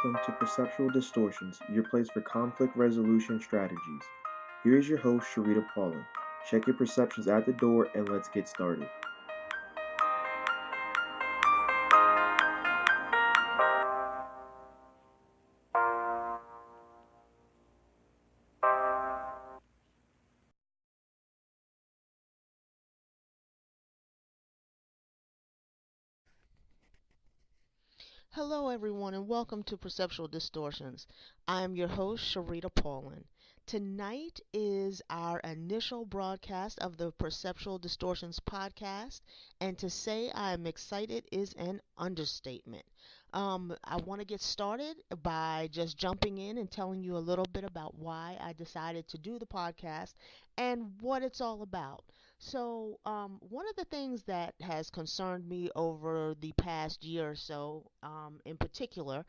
welcome to Perceptual Distortions, your place for conflict resolution strategies. Here is your host, Chrita Paulin. Check your perceptions at the door and let's get started. Hello, everyone, and welcome to Perceptual Distortions. I am your host, Chrita Paulin. Tonight is our initial broadcast of the Perceptual Distortions podcast, and to say I am excited is an understatement. I want to get started by just jumping in and telling you a little bit about why I decided to do the podcast and what it's all about. One of the things that has concerned me over the past year or so, in particular,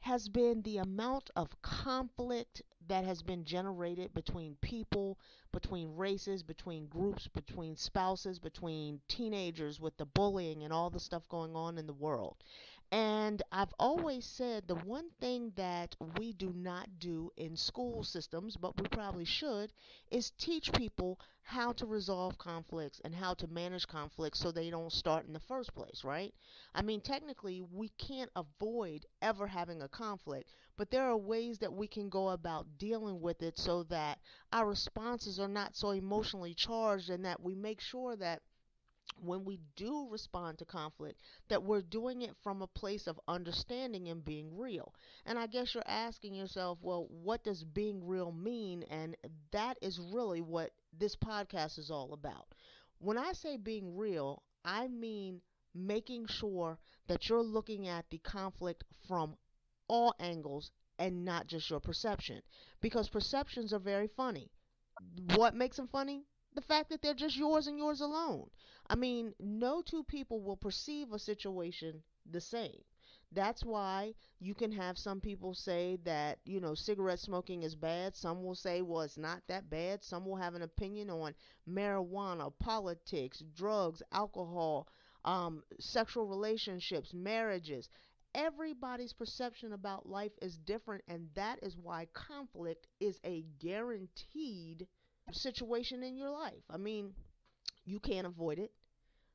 has been the amount of conflict that has been generated between people, between races, between groups, between spouses, between teenagers with the bullying and all the stuff going on in the world. And I've always said the one thing that we do not do in school systems, but we probably should, is teach people how to resolve conflicts and how to manage conflicts so they don't start in the first place, right? I mean, technically, we can't avoid ever having a conflict, but there are ways that we can go about dealing with it so that our responses are not so emotionally charged and that we make sure that when we do respond to conflict, that we're doing it from a place of understanding and being real. And I guess you're asking yourself, well, what does being real mean? And that is really what this podcast is all about. When I say being real, I mean making sure that you're looking at the conflict from all angles and not just your perception. Because perceptions are very funny. What makes them funny? The fact that they're just yours and yours alone. I mean, no two people will perceive a situation the same. That's why you can have some people say that, cigarette smoking is bad. Some will say, well, it's not that bad. Some will have an opinion on marijuana, politics, drugs, alcohol, sexual relationships, marriages. Everybody's perception about life is different, and that is why conflict is a guaranteed situation in your life. I mean, you can't avoid it.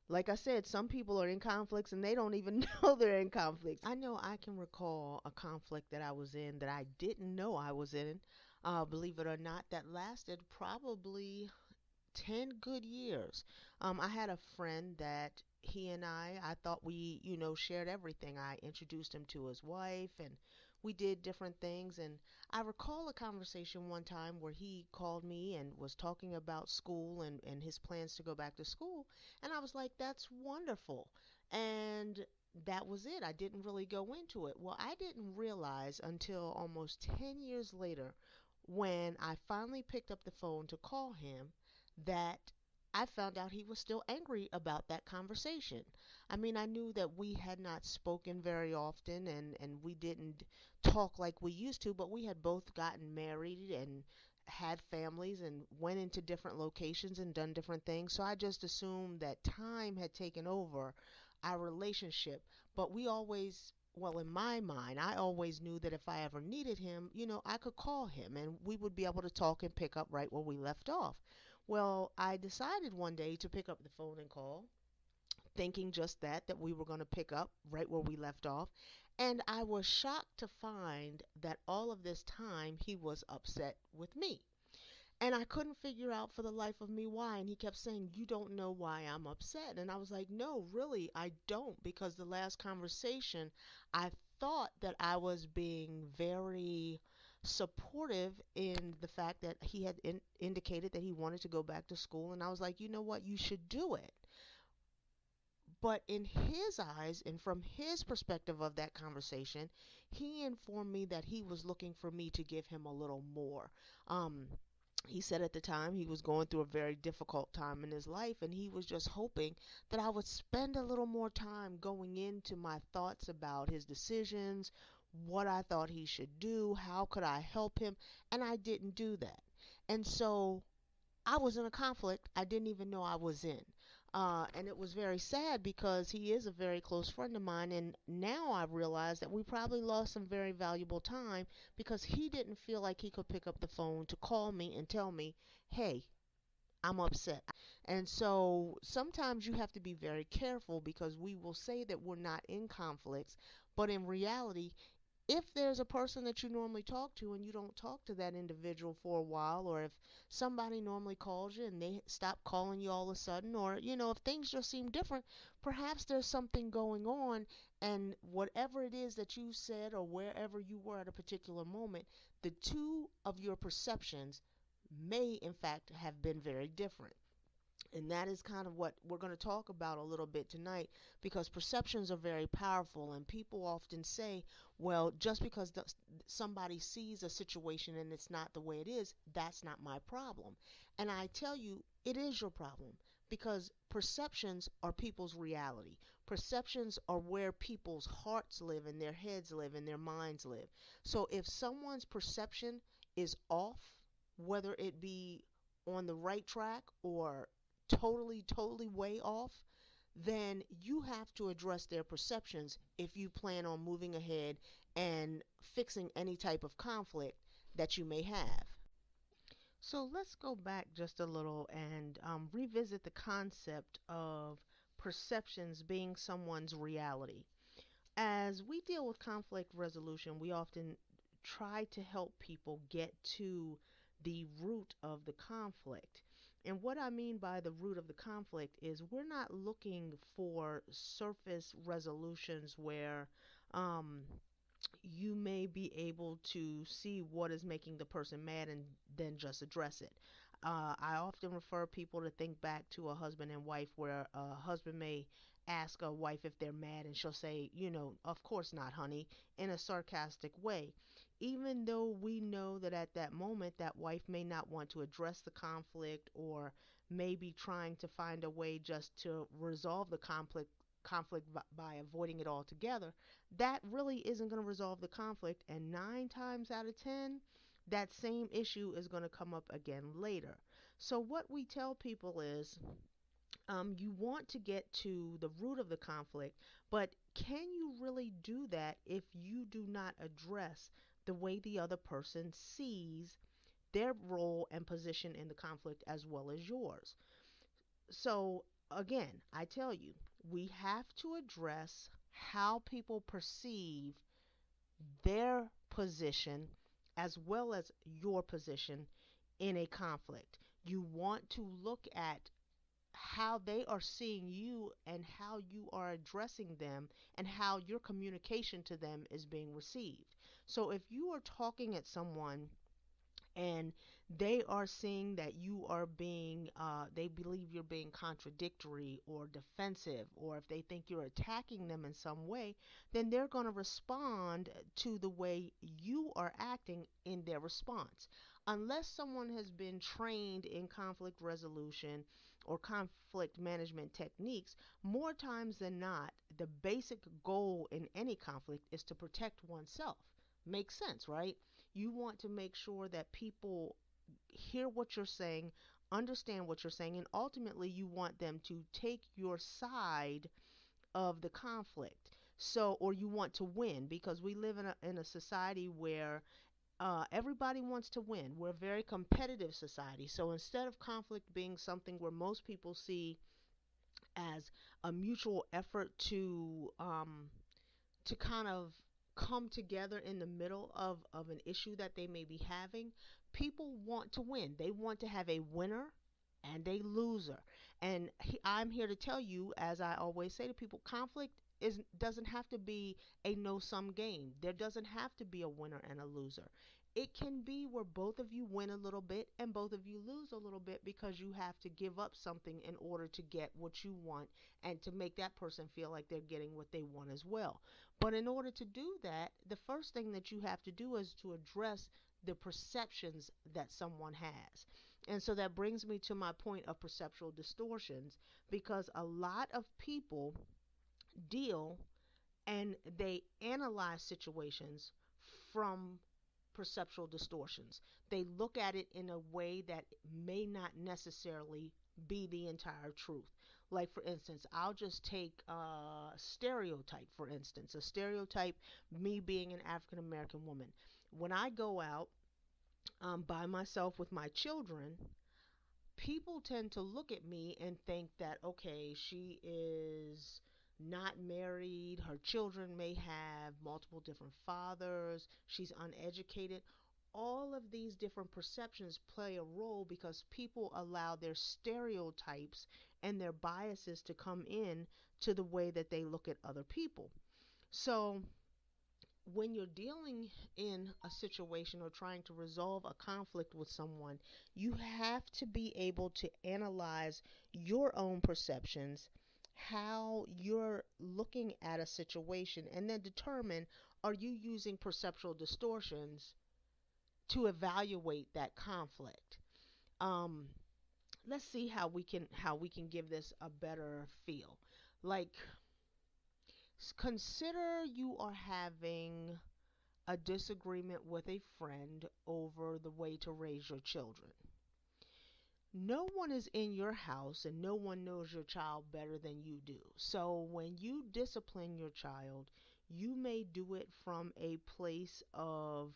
Like I said, some people are in conflicts and they don't even know they're in conflicts. I know I can recall a conflict that I was in that I didn't know I was in, believe it or not, that lasted probably 10 good years. I had a friend that he and I thought we, shared everything. I introduced him to his wife and we did different things. And I recall a conversation one time where he called me and was talking about school and his plans to go back to school. And I was like, that's wonderful. And that was it. I didn't really go into it. Well, I didn't realize until almost 10 years later when I finally picked up the phone to call him that I found out he was still angry about that conversation. I mean, I knew that we had not spoken very often and we didn't talk like we used to, but we had both gotten married and had families and went into different locations and done different things. So I just assumed that time had taken over our relationship. But we always, well, in my mind, I always knew that if I ever needed him, I could call him and we would be able to talk and pick up right where we left off. Well, I decided one day to pick up the phone and call, thinking just that we were going to pick up right where we left off. And I was shocked to find that all of this time he was upset with me. And I couldn't figure out for the life of me why. And he kept saying, you don't know why I'm upset. And I was like, no, really, I don't. Because the last conversation, I thought that I was being very supportive in the fact that he had indicated that he wanted to go back to school. And I was like, you know what, you should do it. But in his eyes and from his perspective of that conversation, he informed me that he was looking for me to give him a little more. Um, he said at the time he was going through a very difficult time in his life and he was just hoping that I would spend a little more time going into my thoughts about his decisions, what I thought he should do, how could I help him, and I didn't do that. And so I was in a conflict I didn't even know I was in. And it was very sad because he is a very close friend of mine. And now I realize that we probably lost some very valuable time because he didn't feel like he could pick up the phone to call me and tell me, hey, I'm upset. And so sometimes you have to be very careful because we will say that we're not in conflicts, but in reality, if there's a person that you normally talk to and you don't talk to that individual for a while, or if somebody normally calls you and they stop calling you all of a sudden, or if things just seem different, perhaps there's something going on, and whatever it is that you said or wherever you were at a particular moment, the two of your perceptions may in fact have been very different. And that is kind of what we're going to talk about a little bit tonight, because perceptions are very powerful. And people often say, well, just because somebody sees a situation and it's not the way it is, that's not my problem. And I tell you, it is your problem, because perceptions are people's reality. Perceptions are where people's hearts live and their heads live and their minds live. So if someone's perception is off, whether it be on the right track or totally way off, then you have to address their perceptions if you plan on moving ahead and fixing any type of conflict that you may have. So let's go back just a little and revisit the concept of perceptions being someone's reality. As we deal with conflict resolution, we often try to help people get to the root of the conflict. And what I mean by the root of the conflict is we're not looking for surface resolutions where um, you may be able to see what is making the person mad and then just address it. I often refer people to think back to a husband and wife where a husband may ask a wife if they're mad, and she'll say, of course not, honey, in a sarcastic way. Even though we know that at that moment that wife may not want to address the conflict, or may be trying to find a way just to resolve the conflict by avoiding it altogether, that really isn't going to resolve the conflict. And 9 times out of 10, that same issue is going to come up again later. So, what we tell people is you want to get to the root of the conflict, but can you really do that if you do not address the way the other person sees their role and position in the conflict as well as yours? So, again, I tell you, we have to address how people perceive their position as well as your position in a conflict. You want to look at how they are seeing you and how you are addressing them and how your communication to them is being received. So if you are talking at someone and they are seeing that you are being, they believe you're being contradictory or defensive, or if they think you're attacking them in some way, then they're going to respond to the way you are acting in their response. Unless someone has been trained in conflict resolution or conflict management techniques, more times than not, the basic goal in any conflict is to protect oneself. Makes sense, right? You want to make sure that people hear what you're saying, understand what you're saying, and ultimately you want them to take your side of the conflict. So, or you want to win, because we live in a society where everybody wants to win. We're a very competitive society. So instead of conflict being something where most people see as a mutual effort to kind of come together in the middle of an issue that they may be having, people want to win. They want to have a winner and a loser. And I'm here to tell you, as I always say to people, conflict doesn't have to be a no sum game. There doesn't have to be a winner and a loser. It can be where both of you win a little bit and both of you lose a little bit, because you have to give up something in order to get what you want and to make that person feel like they're getting what they want as well. But in order to do that, the first thing that you have to do is to address the perceptions that someone has. And so that brings me to my point of perceptual distortions, because a lot of people deal and they analyze situations from perceptual distortions. They look at it in a way that may not necessarily be the entire truth. Like, for instance, I'll just take a stereotype, for instance, a stereotype, me being an African American woman. When I go out by myself with my children, people tend to look at me and think that, okay, she is not married, her children may have multiple different fathers, she's uneducated. All of these different perceptions play a role because people allow their stereotypes and their biases to come in to the way that they look at other people. So when you're dealing in a situation or trying to resolve a conflict with someone, you have to be able to analyze your own perceptions, how you're looking at a situation, and then determine, are you using perceptual distortions to evaluate that conflict. Um, let's see how we can give this a better feel. Like, consider you are having a disagreement with a friend over the way to raise your children. No one is in your house and no one knows your child better than you do. So when you discipline your child, you may do it from a place of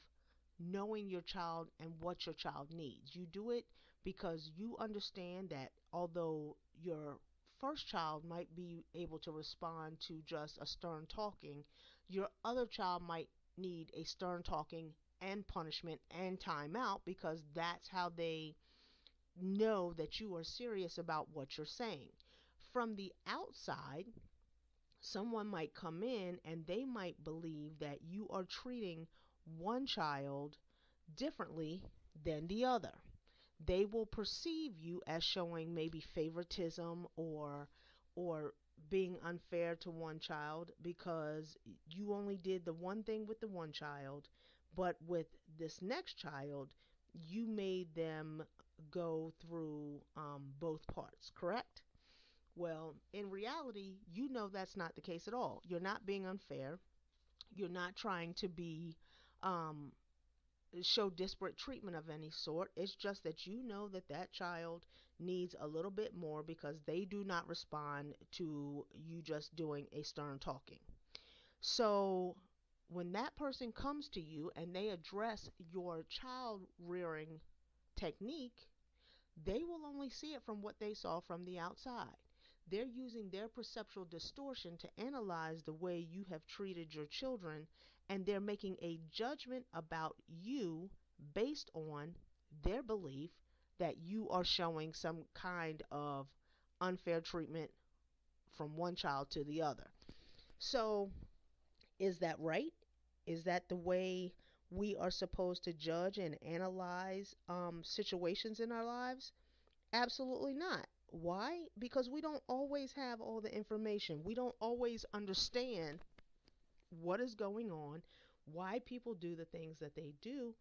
knowing your child and what your child needs. You do it because you understand that although your first child might be able to respond to just a stern talking, your other child might need a stern talking and punishment and timeout because that's how they know that you are serious about what you're saying. From the outside, someone might come in and they might believe that you are treating one child differently than the other. They will perceive you as showing maybe favoritism or being unfair to one child because you only did the one thing with the one child, but with this next child, you made them go through both parts, correct? Well, in reality, you know that's not the case at all. You're not being unfair. You're not trying to be um, show disparate treatment of any sort. It's just that you know that that child needs a little bit more because they do not respond to you just doing a stern talking. So when that person comes to you and they address your child rearing technique, they will only see it from what they saw from the outside. They're using their perceptual distortion to analyze the way you have treated your children, and they're making a judgment about you based on their belief that you are showing some kind of unfair treatment from one child to the other. So, is that right? Is that the way we are supposed to judge and analyze situations in our lives? Absolutely not. Why? Because we don't always have all the information. We don't always understand what is going on, why people do the things that they do,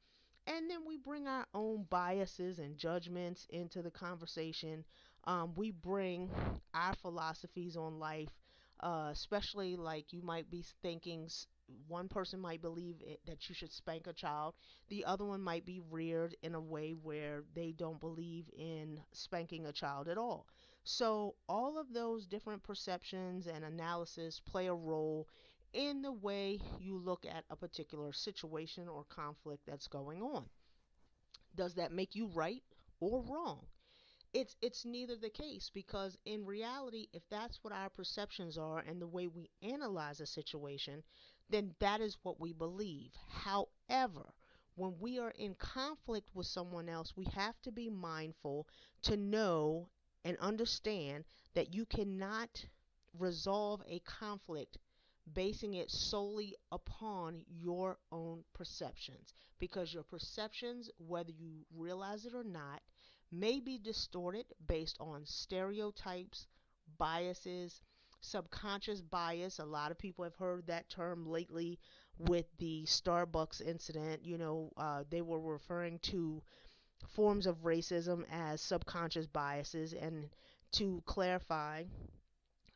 and then we bring our own biases and judgments into the conversation. We bring our philosophies on life, especially like you might be thinking one person might believe that you should spank a child, the other one might be reared in a way where they don't believe in spanking a child at all. So all of those different perceptions and analysis play a role in the way you look at a particular situation or conflict that's going on. Does that make you right or wrong? It's neither the case because in reality, if that's what our perceptions are and the way we analyze a situation, then that is what we believe. However, when we are in conflict with someone else, we have to be mindful to know and understand that you cannot resolve a conflict basing it solely upon your own perceptions, because your perceptions, whether you realize it or not, may be distorted based on stereotypes, biases, subconscious bias. A lot of people have heard that term lately with the Starbucks incident. They were referring to forms of racism as subconscious biases. And to clarify,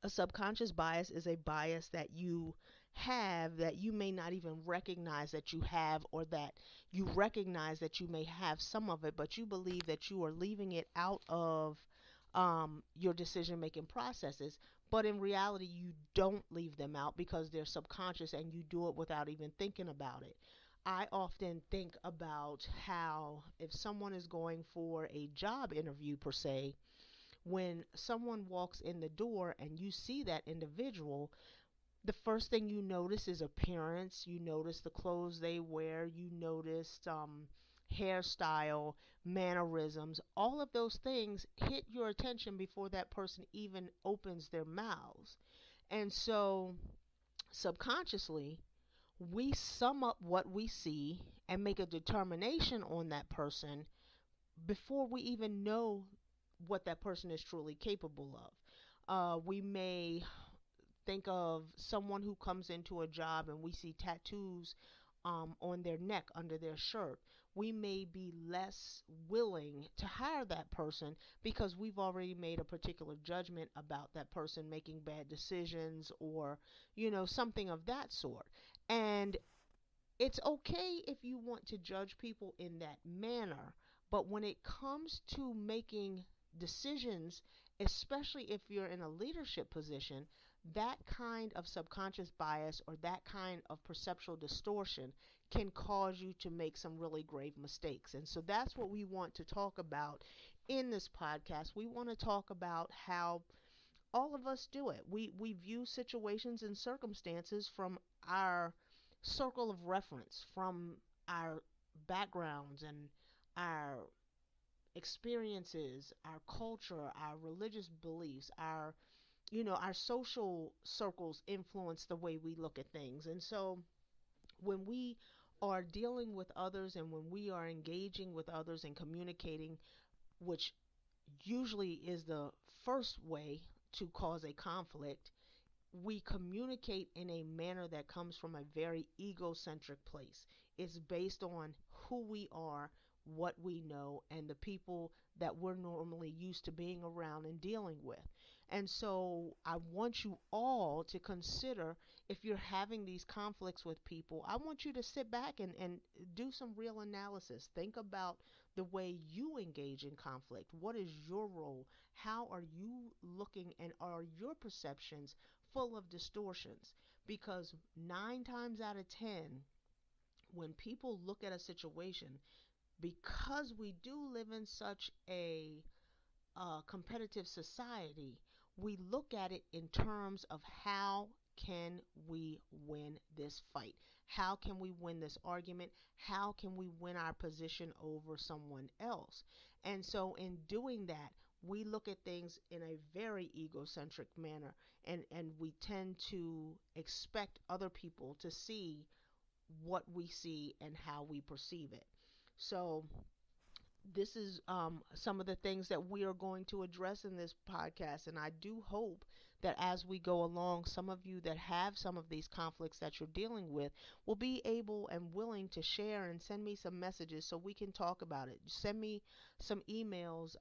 a subconscious bias is a bias that you have that you may not even recognize that you have, or that you recognize that you may have some of it, but you believe that you are leaving it out of your decision making processes. But in reality, you don't leave them out because they're subconscious and you do it without even thinking about it. I often think about how if someone is going for a job interview, per se, when someone walks in the door and you see that individual, the first thing you notice is appearance. You notice the clothes they wear. You notice hairstyle, mannerisms. All of those things hit your attention before that person even opens their mouths. And so, subconsciously, we sum up what we see and make a determination on that person before we even know what that person is truly capable of. We may think of someone who comes into a job and we see tattoos on their neck under their shirt. We may be less willing to hire that person because we've already made a particular judgment about that person making bad decisions, or something of that sort. And it's okay if you want to judge people in that manner, but when it comes to making decisions, especially if you're in a leadership position, that kind of subconscious bias or that kind of perceptual distortion can cause you to make some really grave mistakes. And so that's what we want to talk about in this podcast. We want to talk about how all of us do it. We view situations and circumstances from our circle of reference, from our backgrounds and our experiences, our culture, our religious beliefs, our social circles influence the way we look at things. And so when we are dealing with others and when we are engaging with others and communicating, which usually is the first way to cause a conflict, we communicate in a manner that comes from a very egocentric place. It's based on who we are, what we know, and the people that we're normally used to being around and dealing with. And so I want you all to consider, if you're having these conflicts with people, I want you to sit back and do some real analysis. Think about the way you engage in conflict. What is your role? How are you looking, and are your perceptions full of distortions? Because 9 times out of 10, when people look at a situation, because we do live in such a competitive society, we look at it in terms of how can we win this fight? How can we win this argument? How can we win our position over someone else? And so in doing that, we look at things in a very egocentric manner, and we tend to expect other people to see what we see and how we perceive it. So this is some of the things that we are going to address in this podcast. And I do hope that as we go along, some of you that have some of these conflicts that you're dealing with will be able and willing to share and send me some messages so we can talk about it. Send me some emails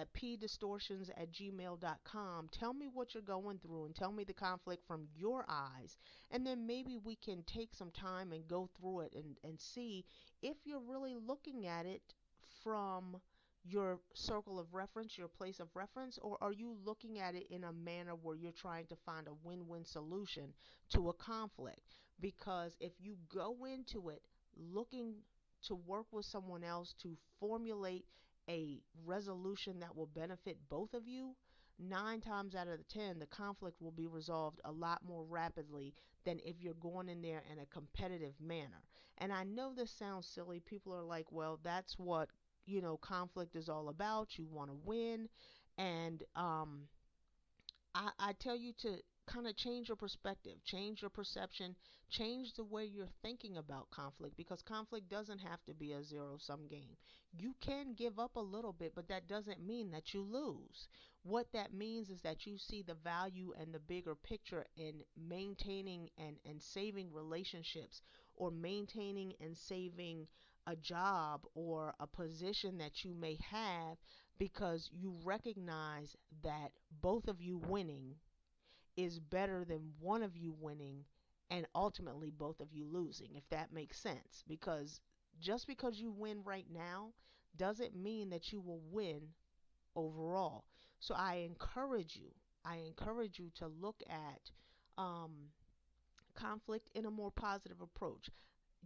at pdistortions@gmail.com. Tell me what you're going through and tell me the conflict from your eyes. And then maybe we can take some time and go through it and see if you're really looking at it from your circle of reference, your place of reference, or are you looking at it in a manner where you're trying to find a win-win solution to a conflict? Because if you go into it looking to work with someone else to formulate a resolution that will benefit both of you, 9 times out of the 10, the conflict will be resolved a lot more rapidly than if you're going in there in a competitive manner. And I know this sounds silly. People are like, well, that's what, conflict is all about. You want to win. And I tell you to kind of change your perspective, change your perception, change the way you're thinking about conflict, because conflict doesn't have to be a zero-sum game. You can give up a little bit, but that doesn't mean that you lose. What that means is that you see the value and the bigger picture in maintaining and saving relationships, or maintaining and saving a job or a position that you may have, because you recognize that both of you winning is better than one of you winning and ultimately both of you losing, if that makes sense. Because just because you win right now doesn't mean that you will win overall. So I encourage you to look at um, conflict in a more positive approach.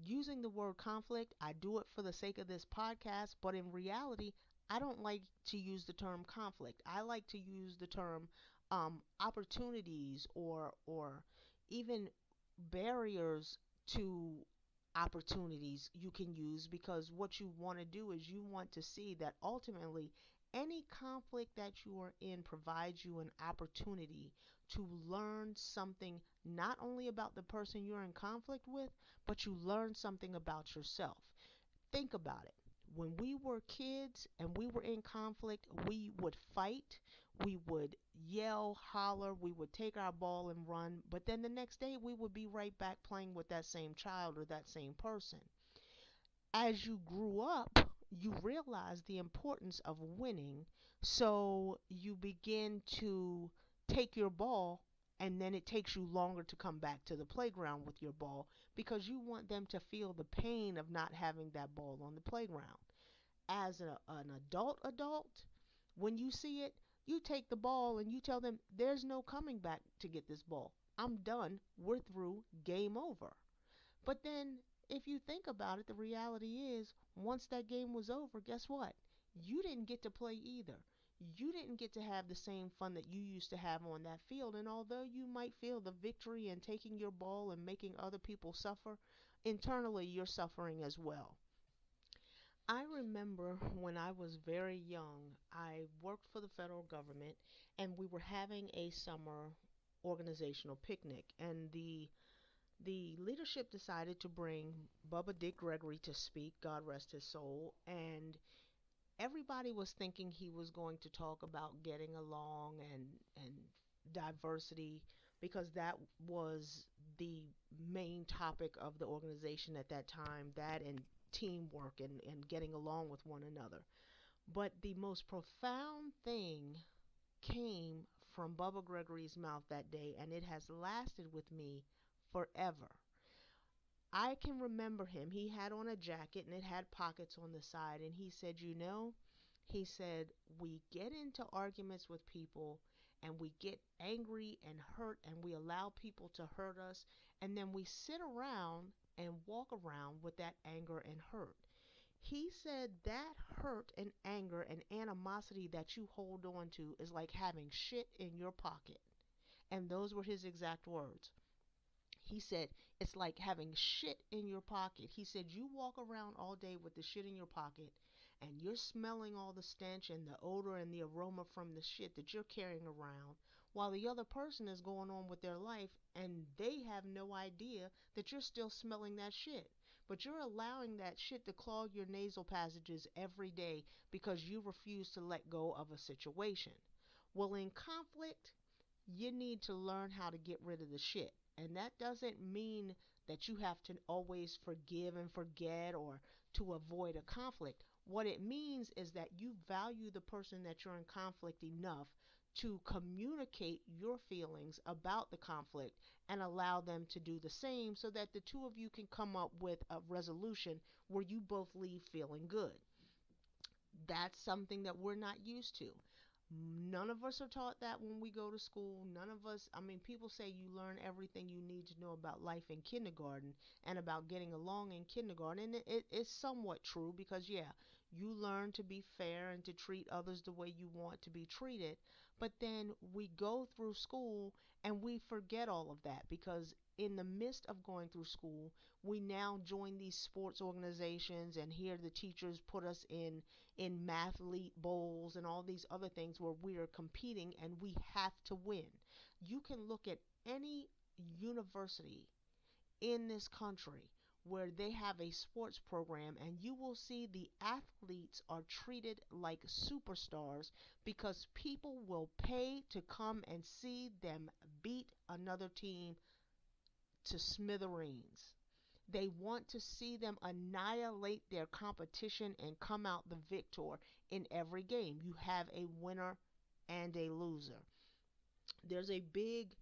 Using the word conflict, I do it for the sake of this podcast, but in reality, I don't like to use the term conflict. I like to use the term opportunities or even barriers to opportunities you can use, because what you want to do is you want to see that ultimately any conflict that you are in provides you an opportunity to learn something not only about the person you're in conflict with, but you learn something about yourself. Think about it. When we were kids and we were in conflict, we would fight, we would yell, holler, we would take our ball and run, but then the next day we would be right back playing with that same child or that same person. As you grew up, you realize the importance of winning, so you begin to take your ball, and then it takes you longer to come back to the playground with your ball because you want them to feel the pain of not having that ball on the playground. As an adult, when you see it, you take the ball and you tell them there's no coming back to get this ball. I'm done. We're through. Game over. But then, if you think about it, the reality is, once that game was over, guess what? You didn't get to play either. You didn't get to have the same fun that you used to have on that field. And although you might feel the victory in taking your ball and making other people suffer, internally you're suffering as well. I remember when I was very young, I worked for the federal government and we were having a summer organizational picnic, and the leadership decided to bring Bubba Dick Gregory to speak, God rest his soul, and everybody was thinking he was going to talk about getting along and diversity, because that was the main topic of the organization at that time, that and teamwork and getting along with one another. But the most profound thing came from Bubba Gregory's mouth that day, and it has lasted with me forever. I can remember him. He had on a jacket and it had pockets on the side. And he said, he said, we get into arguments with people and we get angry and hurt and we allow people to hurt us. And then we sit around and walk around with that anger and hurt. He said that hurt and anger and animosity that you hold on to is like having shit in your pocket. And those were his exact words. He said, it's like having shit in your pocket. He said, you walk around all day with the shit in your pocket and you're smelling all the stench and the odor and the aroma from the shit that you're carrying around, while the other person is going on with their life and they have no idea that you're still smelling that shit. But you're allowing that shit to clog your nasal passages every day because you refuse to let go of a situation. Well, in conflict, you need to learn how to get rid of the shit. And that doesn't mean that you have to always forgive and forget or to avoid a conflict. What it means is that you value the person that you're in conflict enough to communicate your feelings about the conflict and allow them to do the same, so that the two of you can come up with a resolution where you both leave feeling good. That's something that we're not used to. None of us are taught that when we go to school. None of us, I mean, people say you learn everything you need to know about life in kindergarten and about getting along in kindergarten. And it is somewhat true because, yeah, you learn to be fair and to treat others the way you want to be treated. But then we go through school and we forget all of that, because in the midst of going through school, we now join these sports organizations, and here the teachers put us in mathlete bowls and all these other things where we are competing and we have to win. You can look at any university in this country where they have a sports program, and you will see the athletes are treated like superstars because people will pay to come and see them beat another team to smithereens. They want to see them annihilate their competition and come out the victor in every game. You have a winner and a loser. There's a big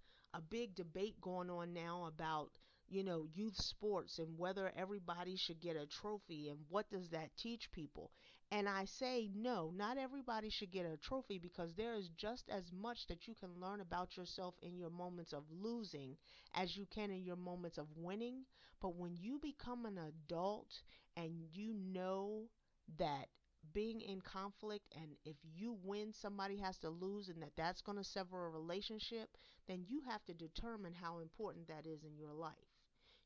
debate going on now about, youth sports and whether everybody should get a trophy and what does that teach people. And I say, no, not everybody should get a trophy, because there is just as much that you can learn about yourself in your moments of losing as you can in your moments of winning. But when you become an adult and you know that being in conflict, and if you win, somebody has to lose, and that's going to sever a relationship, then you have to determine how important that is in your life.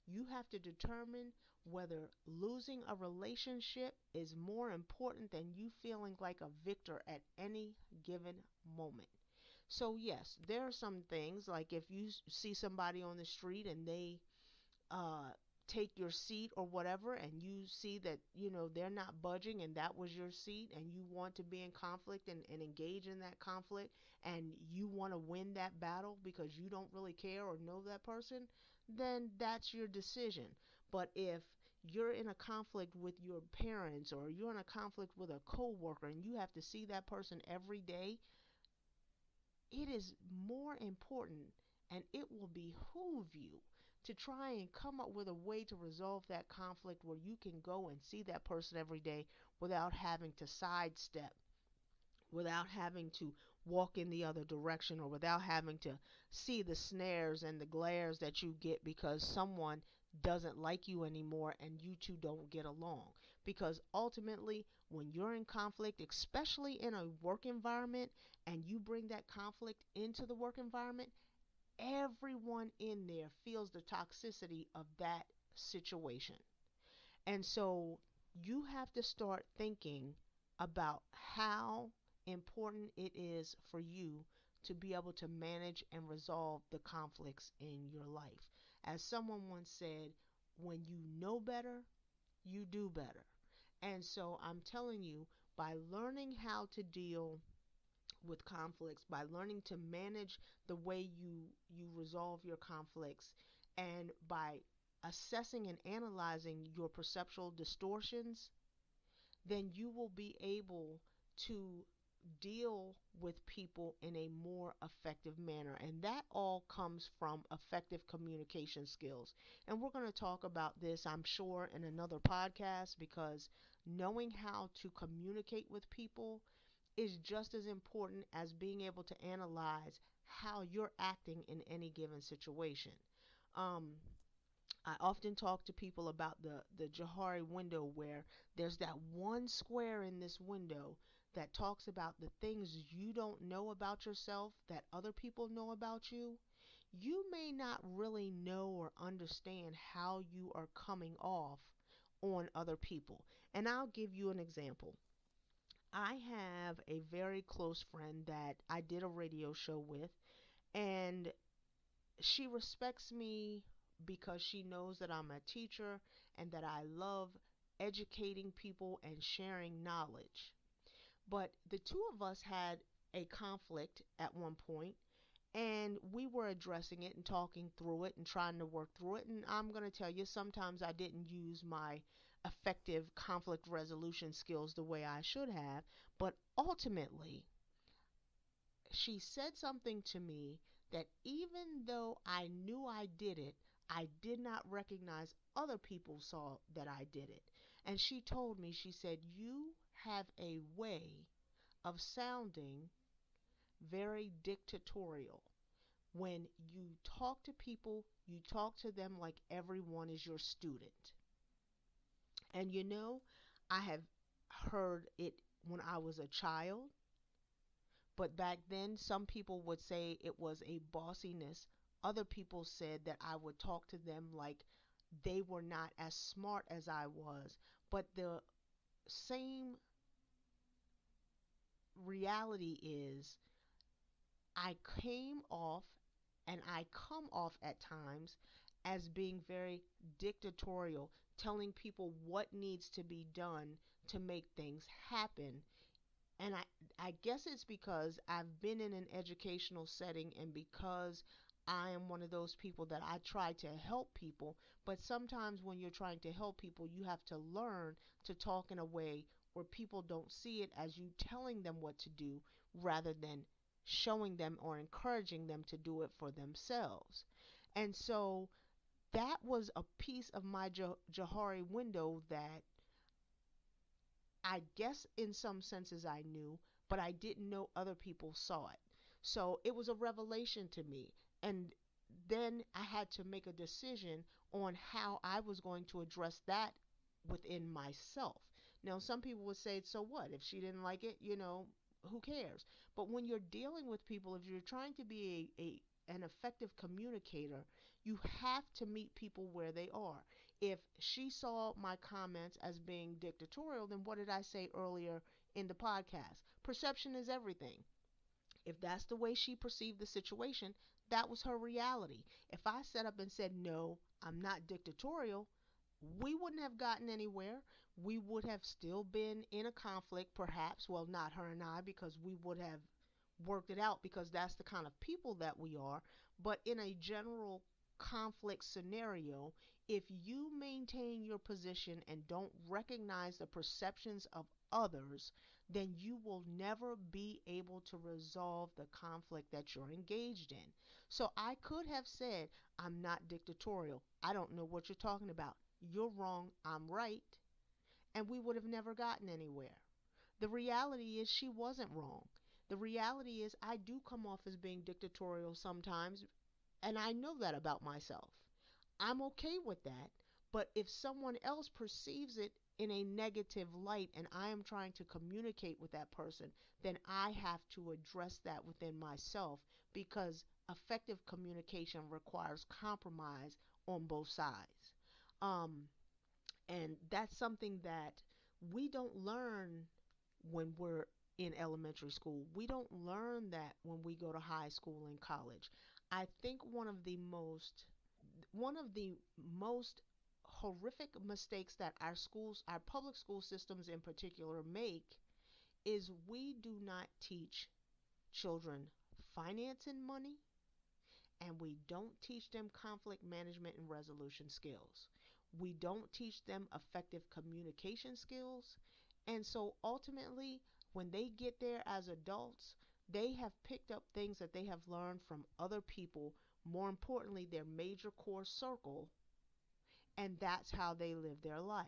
You have to determine whether losing a relationship is more important than you feeling like a victor at any given moment. So, yes, there are some things like if you see somebody on the street and they uh, take your seat or whatever, and you see that they're not budging and that was your seat, and you want to be in conflict and engage in that conflict, and you want to win that battle because you don't really care or know that person, then that's your decision. But if you're in a conflict with your parents, or you're in a conflict with a coworker, and you have to see that person every day, it is more important, and it will behoove you to try and come up with a way to resolve that conflict where you can go and see that person every day without having to sidestep, without having to walk in the other direction, or without having to see the snares and the glares that you get because someone doesn't like you anymore and you two don't get along. Because ultimately, when you're in conflict, especially in a work environment, and you bring that conflict into the work environment, everyone in there feels the toxicity of that situation. And so you have to start thinking about how important it is for you to be able to manage and resolve the conflicts in your life. As someone once said, when you know better, you do better. And so I'm telling you, by learning how to deal with conflicts, by learning to manage the way you resolve your conflicts, and by assessing and analyzing your perceptual distortions, then you will be able to deal with people in a more effective manner. And that all comes from effective communication skills. And we're going to talk about this, I'm sure, in another podcast, because knowing how to communicate with people is just as important as being able to analyze how you're acting in any given situation. Um, I often talk to people about the Johari window, where there's that one square in this window that talks about the things you don't know about yourself that other people know about you. You may not really know or understand how you are coming off on other people. And I'll give you an example. I have a very close friend that I did a radio show with, and she respects me because she knows that I'm a teacher and that I love educating people and sharing knowledge. But the two of us had a conflict at one point, and we were addressing it and talking through it and trying to work through it. And I'm going to tell you, sometimes I didn't use my effective conflict resolution skills the way I should have. But ultimately, she said something to me that, even though I knew I did it, I did not recognize other people saw that I did it. And she told me, she said, you have a way of sounding very dictatorial. When you talk to people, you talk to them like everyone is your student. And I have heard it when I was a child, but back then some people would say it was a bossiness. Other people said that I would talk to them like they were not as smart as I was. But the same reality is, I came off, and I come off at times, as being very dictatorial, telling people what needs to be done to make things happen. And I guess it's because I've been in an educational setting, and because I am one of those people that I try to help people. But sometimes when you're trying to help people, you have to learn to talk in a way where people don't see it as you telling them what to do, rather than showing them or encouraging them to do it for themselves. And so that was a piece of my Johari window that I guess in some senses I knew, but I didn't know other people saw it. So it was a revelation to me. And then I had to make a decision on how I was going to address that within myself. Now, some people would say, so what? If she didn't like it, who cares? But when you're dealing with people, if you're trying to be an effective communicator, you have to meet people where they are. If she saw my comments as being dictatorial, then what did I say earlier in the podcast? Perception is everything. If that's the way she perceived the situation, that was her reality. If I set up and said, no, I'm not dictatorial, we wouldn't have gotten anywhere. We would have still been in a conflict, perhaps. Well, not her and I, because we would have worked it out because that's the kind of people that we are. But in a general conflict scenario, if you maintain your position and don't recognize the perceptions of others, then you will never be able to resolve the conflict that you're engaged in. So I could have said, I'm not dictatorial. I don't know what you're talking about. You're wrong. I'm right. And we would have never gotten anywhere. The reality is she wasn't wrong. The reality is I do come off as being dictatorial sometimes, and I know that about myself. I'm okay with that. But if someone else perceives it in a negative light and I am trying to communicate with that person, then I have to address that within myself because effective communication requires compromise on both sides. Um, and that's something that we don't learn when we're in elementary school. We don't learn that when we go to high school and college. I think one of the most horrific mistakes that our schools, our public school systems in particular, make is we do not teach children finance and money, and we don't teach them conflict management and resolution skills. We don't teach them effective communication skills. And so ultimately, when they get there as adults, they have picked up things that they have learned from other people, more importantly, their major core circle, and that's how they live their life.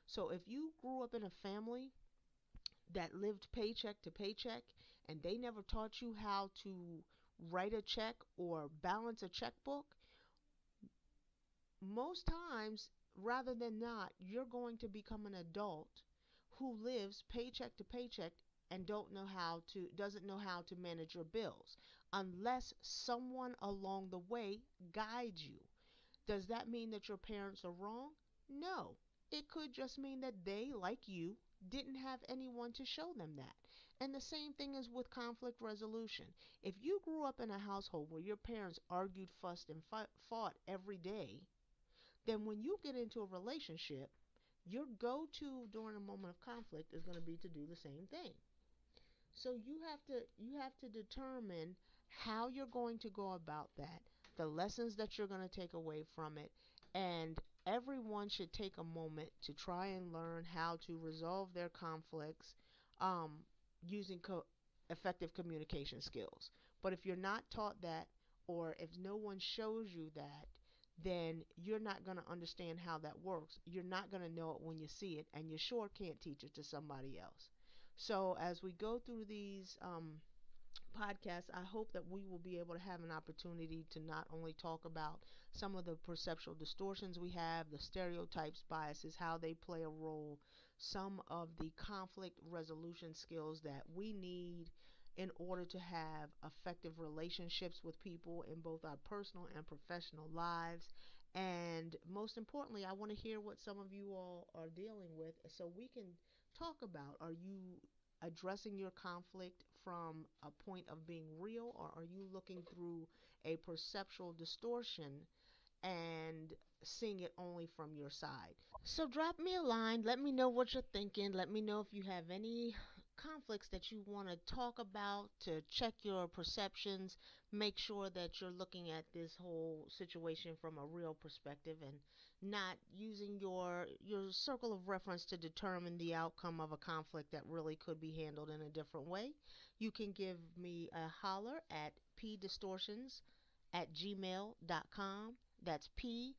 So if you grew up in a family that lived paycheck to paycheck and they never taught you how to write a check or balance a checkbook, most times, rather than not, you're going to become an adult who lives paycheck to paycheck and doesn't know how to manage your bills unless someone along the way guides you. Does that mean that your parents are wrong? No. It could just mean that they, like you, didn't have anyone to show them that. And the same thing is with conflict resolution. If you grew up in a household where your parents argued, fussed, and fought every day, then when you get into a relationship, your go to during a moment of conflict is going to be to do the same thing. So you have to determine how you're going to go about that, the lessons that you're going to take away from it, and everyone should take a moment to try and learn how to resolve their conflicts um, using effective communication skills. But if you're not taught that, or if no one shows you that, then you're not going to understand how that works. You're not going to know it when you see it, and you sure can't teach it to somebody else. So as we go through these podcasts, I hope that we will be able to have an opportunity to not only talk about some of the perceptual distortions we have, the stereotypes, biases, how they play a role, some of the conflict resolution skills that we need in order to have effective relationships with people in both our personal and professional lives. And most importantly, I want to hear what some of you all are dealing with so we can talk about, are you addressing your conflict from a point of being real, or are you looking through a perceptual distortion and seeing it only from your side? So drop me a line. Let me know what you're thinking. Let me know if you have any conflicts that you want to talk about, to check your perceptions. Make sure that you're looking at this whole situation from a real perspective and not using your circle of reference to determine the outcome of a conflict that really could be handled in a different way. You can give me a holler at pdistortions@gmail.com. That's PDistortions